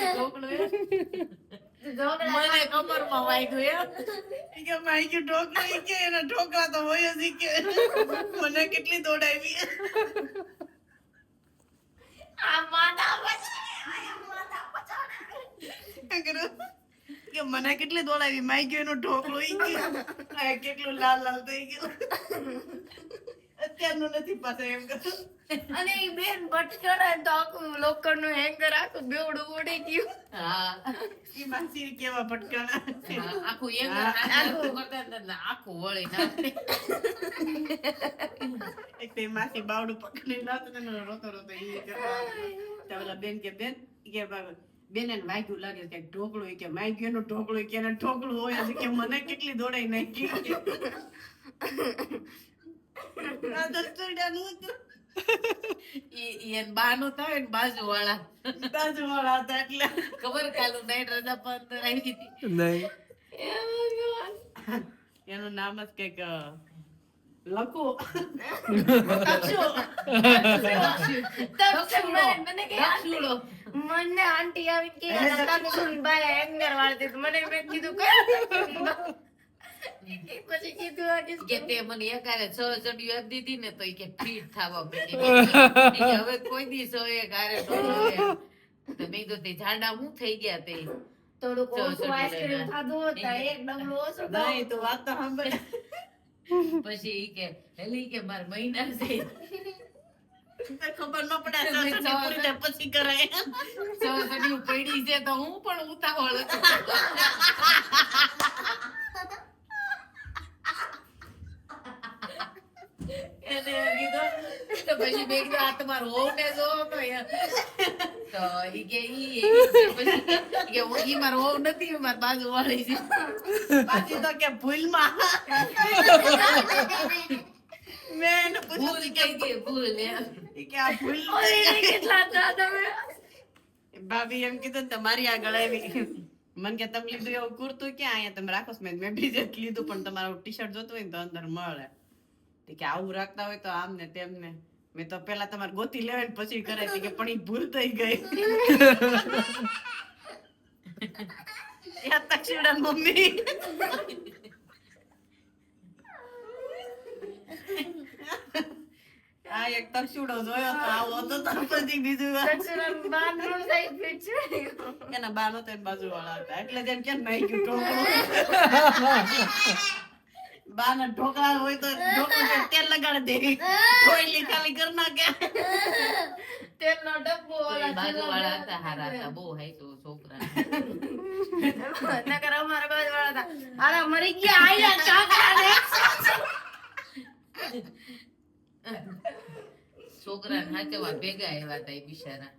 ઢોકળું મને કમરમાં વાગ્યું કે માગ્યું ઢોકળું કે એના ઢોકળા તો હોય જ કે મને કેટલી દોડાવી આ માતા કે મને કેટલી દોડાવી માગ્યું એનું ઢોકળું કેટલું લાલ લાલ થઈ ગયું અત્યારનું નથી પાછા એમ કરું અને ઈ બેન ભટકણા તો આખું લોખંડનું હેંગર આખું બેવડું ઉડી ગયું. હા ઈ માસી કેવા ભટકણા આખું આખું વળી નાખે એક તો માસી બાવડું પકડી નાખતો ને રોતો રોતો ઈ કરતા ઓલા બેન કે બેન કે બેન એને વાગ્યું લાગે કે ઢોકળું કે માગ્યું એનું ઢોકળું કે એને ઢોકળું હોય કે મને કેટલી દોડાઈ નાખી આ દસ્તુડાનું એન બાનું થાય ને બાજુવાળા હતા એટલે ખબર કાલું નાઈટ રજા પર આવી હતી એનું નામ જ કઈક લખો મને આંટી આવી કે તક્ષુણભાઈ હેંગર વાળતી મને મેં કીધું પછી કીધું કે તે મને એકારે 6 ચડીઓ આપી દીધી ને તો ઈ કે ફીટ થાવા માંડી હવે કોઈ દિવસ એકારે તો મેં તો તે ઝાડા હું થઈ ગયા તે થોડુંક ઓછું આઈસ્ક્રીમ ખાધું હતા એક ડબલું ઓછું નહીં તો વાત તો સાંભળ પછી ઈ કે હેલી કે માર મહિના છે ખબર ન પડે પછી કરાય 6 ચડીઓ પડી છે તો હું પણ ઉતાવળ એને કીધું તો પછી મેં કીધું આ તમારો હોવ ને જો તો ઈ કે પછી ઈ મારો હોવ નથી મારી બાજુ વાળી છે પાછી તો કે ભૂલમાં મેં ભૂલ કઈ કે ભૂલ કે આ ભૂલ કેટલા હતા તમે ભાભી એમ કીધું ને તમારી આગળ આવી મને કે તમે લીધું એવું કુર્તું ક્યાં અહીંયા તમે રાખો છો મેં બીજે લીધું પણ તમારું ટી શર્ટ જોતું હોય ને તો અંદર મળે કે આવું રાખતા હોય તો આમ ને તેમ ને મેં તો પેલા તમારે ગોતી લેવાય પછી કરાય કે પણ ઈ ભૂલ થઈ ગઈ યા તક્ષુડા મમ્મી આ એક તક્ષુડો જોયો તો આવો તો પછી બીજું એના બાનો તો બાજુ વાળા હતા એટલે જેમ કેમ નાઈ ગયું ઢોકળું બાના ઢોકળા હોય તો ઢોકળું તેલ લગાડી દે કોઈલી ખાલી કર નાખે તેલનો ડબ્બો બાજુવાળા હતા હારા હતા બહુ હાઈસો છોકરા નકર અમારા બાજુવાળા હતા અરે મરી ગયા આયા ચાકરા ને છોકરા હાચવા ભેગા આવ્યા હતા એ બિચારા